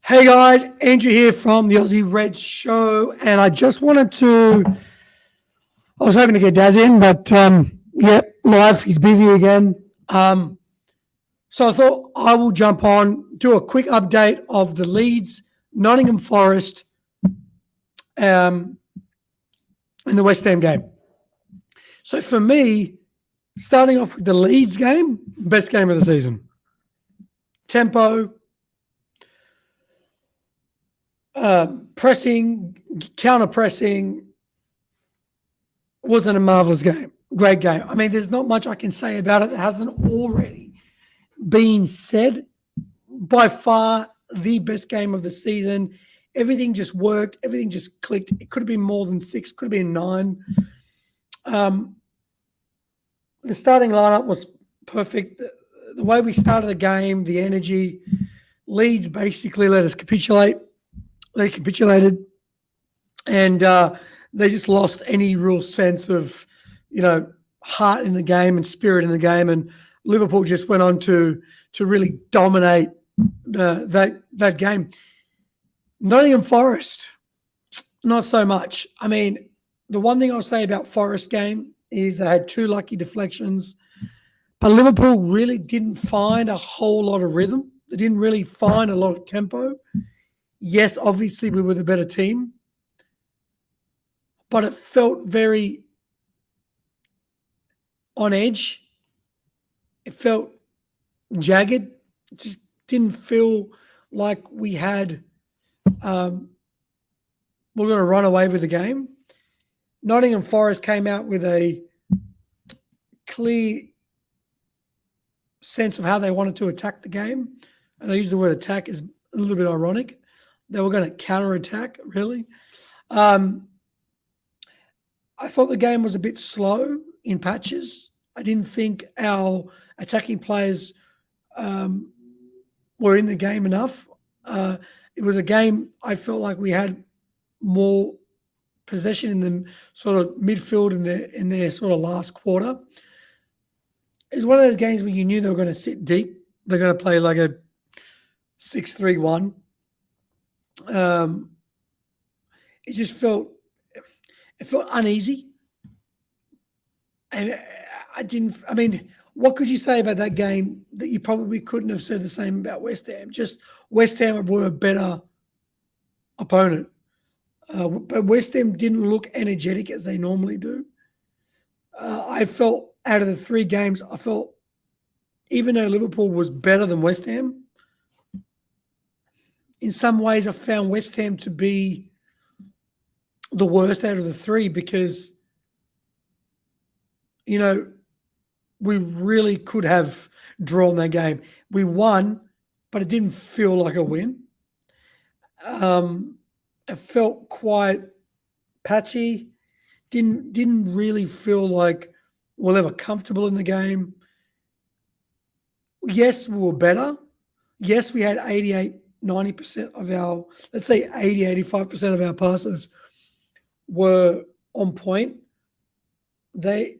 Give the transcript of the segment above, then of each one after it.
Hey guys, Andrew here from the Aussie Red Show, and I just wanted to. I was hoping to get Daz in, but yeah, life he's busy again. So I thought I will jump on, do a quick update of the Leeds, Nottingham Forest, and the West Ham game. So for me, starting off with the Leeds game, best game of the season. Tempo, pressing, counter pressing, wasn't a marvelous game. Great game. I mean, there's not much I can say about it that hasn't already been said. By far the best game of the season. Everything just worked. Everything just clicked. It could have been more than 6. Could have been 9. The starting lineup was perfect. The way we started the game, the energy, Leeds basically let us capitulate. They capitulated, and they just lost any real sense of, heart in the game and spirit in the game. And Liverpool just went on to really dominate that game. Nottingham Forest, not so much. I mean, the one thing I'll say about Forest game is they had 2 lucky deflections, but Liverpool really didn't find a whole lot of rhythm. They didn't really find a lot of tempo. Yes, obviously we were the better team, but it felt very on edge. It felt jagged. It just didn't feel like we had we're going to run away with the game. Nottingham Forest came out with a clear sense of how they wanted to attack the game. And I use the word attack is a little bit ironic. They were going to counter-attack, really. I thought the game was a bit slow in patches. I didn't think our attacking players were in the game enough. It was a game I felt like we had more possession in the sort of midfield in their sort of last quarter. It's one of those games where you knew they were going to sit deep. They're going to play like a 6-3-1. It just felt uneasy, and what could you say about that game that you probably couldn't have said the same about West Ham? Just West Ham were a better opponent, but West Ham didn't look energetic as they normally do. I felt out of the 3 games, I felt even though Liverpool was better than West Ham, in some ways I found West Ham to be the worst out of the 3 because, we really could have drawn that game. We won, but it didn't feel like a win. It felt quite patchy. Didn't really feel like we're ever comfortable in the game. Yes, we were better. Yes, we had 88-90% of our, let's say 80-85% of our passes were on point. Their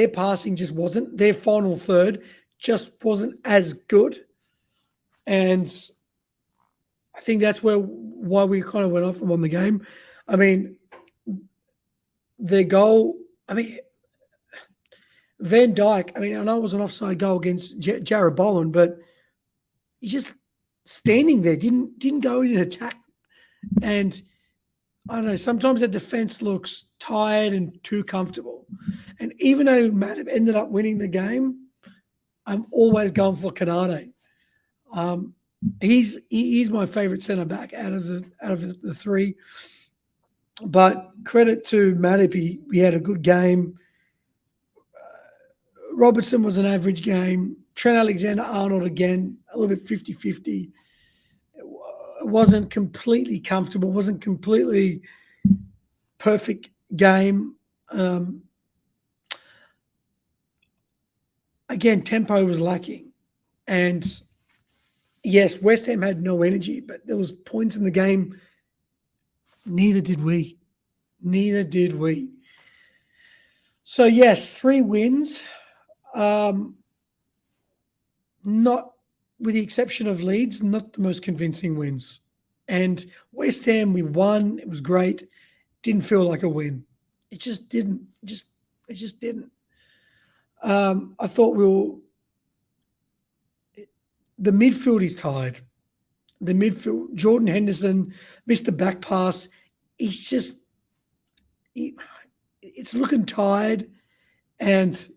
passing just wasn't. Their final third just wasn't as good. And I think that's why we kind of went off them on the game. I mean, their goal, Van Dijk, I know it was an offside goal against Jared Bowen, but he's just standing there, didn't go in and attack. And I don't know, sometimes the defense looks tired and too comfortable. And even though Matip ended up winning the game, I'm always going for Canade. He's my favorite centre back out of the 3. But credit to Matip, he had a good game. Robertson was an average game. Trent Alexander-Arnold again, a little bit 50-50. It wasn't completely comfortable, wasn't completely perfect game. Again, tempo was lacking. And yes, West Ham had no energy, but there was points in the game. Neither did we. So yes, 3 wins. Not with the exception of Leeds, not the most convincing wins. And West Ham, we won. It was great. Didn't feel like a win. It just didn't. It just didn't. I thought the midfield is tired. The midfield, Jordan Henderson missed the back pass. He's just, it's looking tired and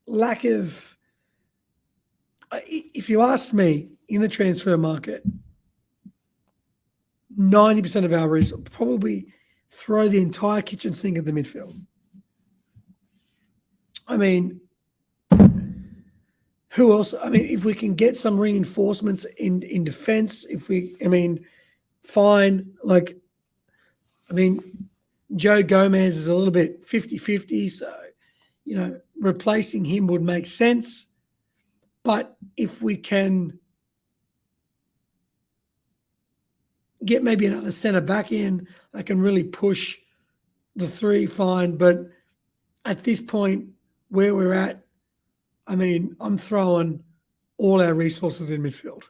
lack of, if you ask me, in the transfer market, 90% of our risk probably throw the entire kitchen sink at the midfield. I mean, who else? I mean, if we can get some reinforcements in defense, fine. Joe Gomez is a little bit 50-50, so, replacing him would make sense. But if we can get maybe another centre back in that can really push the three, fine. But at this point, where we're at, I'm throwing all our resources in midfield.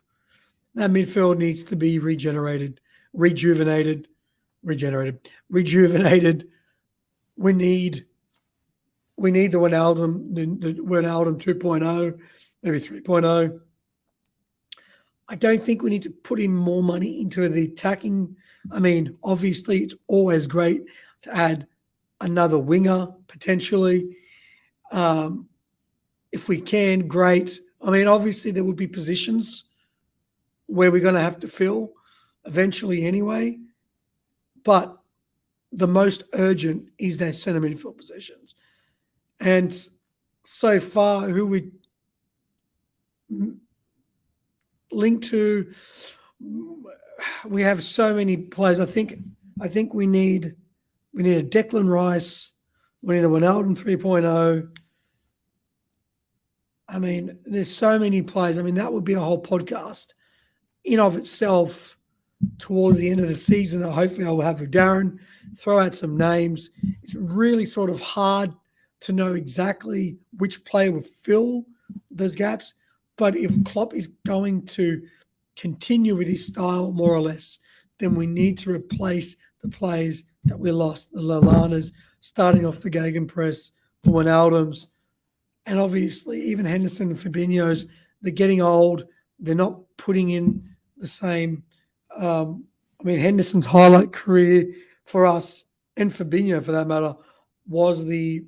That midfield needs to be rejuvenated. We need the Wijnaldum, the Wijnaldum 2.0, maybe 3.0. I don't think we need to put in more money into the attacking. Obviously, it's always great to add another winger, potentially. If we can, great. Obviously, there would be positions where we're going to have to fill eventually anyway. But the most urgent is their centre midfield positions. And so far, who we linked to, we have so many players. I think we need a Declan Rice. We need a Wijnaldum 3.0. There's so many players. That would be a whole podcast in of itself towards the end of the season. Hopefully I will have with Darren, throw out some names. It's really sort of hard to know exactly which player will fill those gaps. But if Klopp is going to continue with his style, more or less, then we need to replace the players that we lost, the Lallanas, starting off the Gegenpress, the Wijnaldums, and obviously even Henderson and Fabinho's. They're getting old. They're not putting in the same. Henderson's highlight career for us, and Fabinho for that matter, was the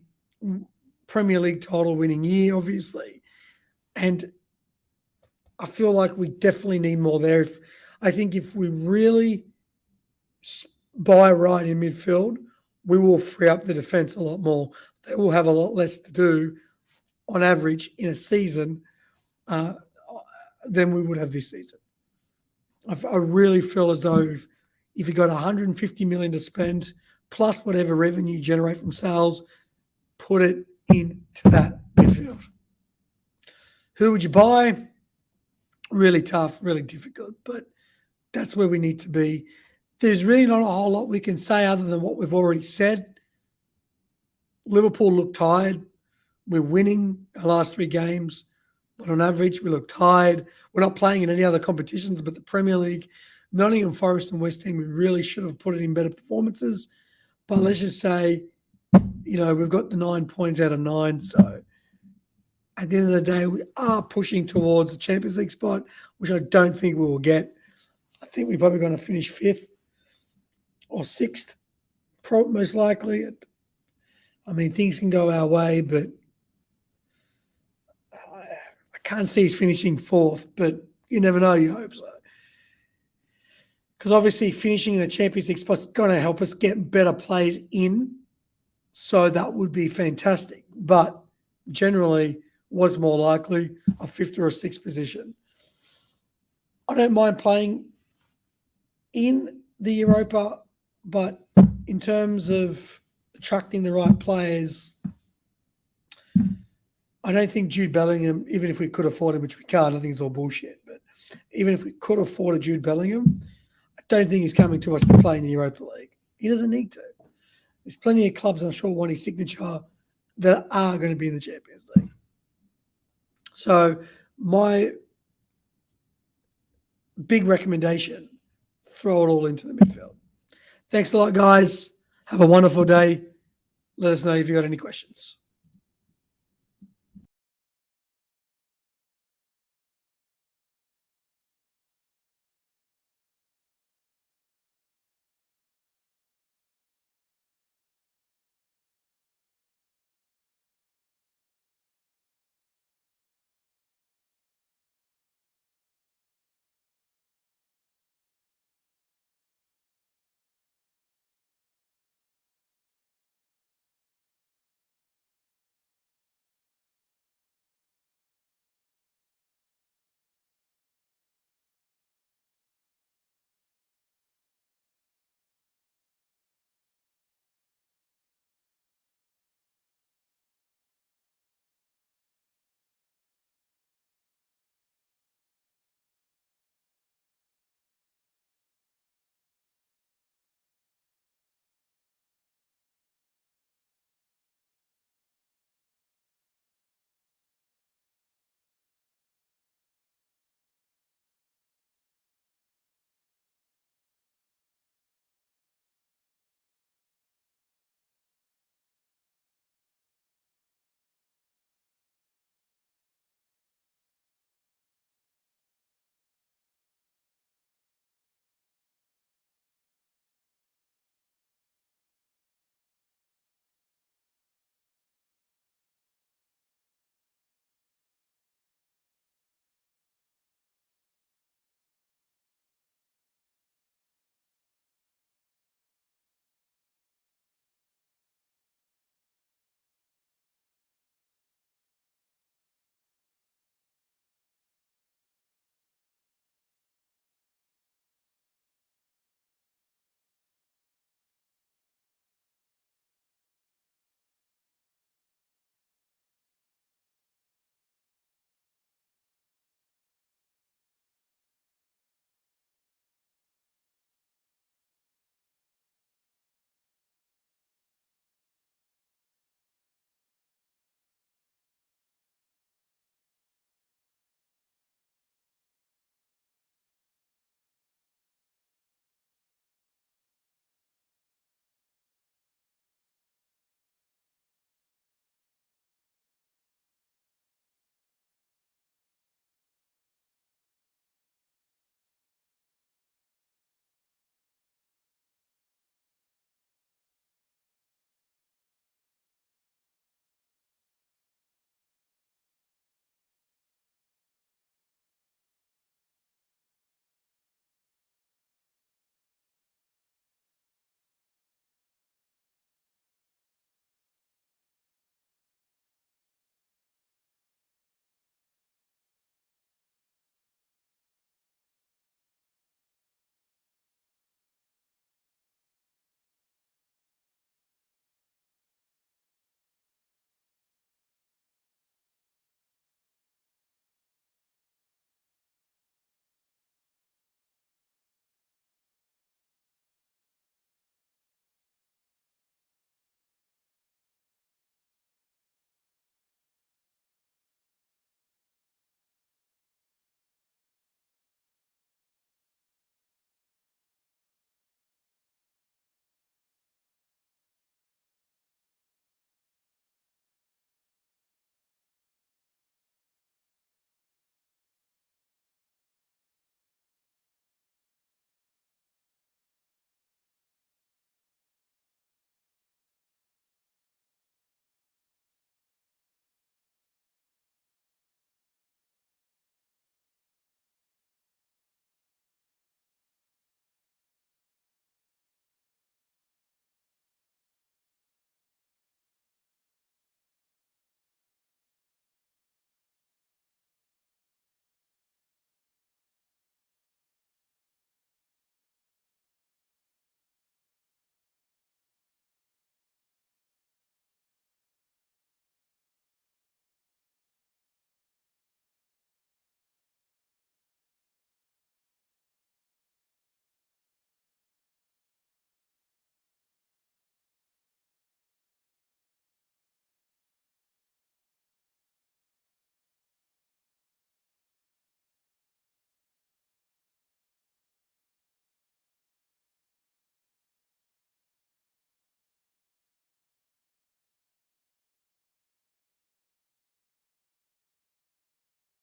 Premier League title winning year, obviously. And I feel like we definitely need more there. I think if we really buy right in midfield, we will free up the defence a lot more. They will have a lot less to do on average in a season than we would have this season. I really feel as though if you got 150 million to spend, plus whatever revenue you generate from sales, put it into that midfield. Who would you buy? Really tough, really difficult, but that's where we need to be. There's really not a whole lot we can say other than what we've already said. Liverpool look tired. We're winning our last 3 games, but on average, we look tired. We're not playing in any other competitions, but the Premier League, Nottingham Forest and West Ham, we really should have put it in better performances. But let's just say, we've got the 9 points out of 9. So at the end of the day, we are pushing towards the Champions League spot, which I don't think we will get. I think we're probably going to finish 5th or 6th, most likely. Things can go our way, but I can't see us finishing 4th, but you never know, you hope so. Because obviously finishing in the Champions League spot is going to help us get better players in, so that would be fantastic. But generally, what's more likely, a 5th or a 6th position. I don't mind playing in the Europa, but in terms of attracting the right players, I don't think Jude Bellingham, even if we could afford him, which we can't, I think it's all bullshit, but even if we could afford a Jude Bellingham, I don't think he's coming to us to play in the Europa League. He doesn't need to. There's plenty of clubs, I'm sure, want his signature that are going to be in the Champions League. So my big recommendation, throw it all into the midfield. Thanks a lot, guys. Have a wonderful day. Let us know if you've got any questions.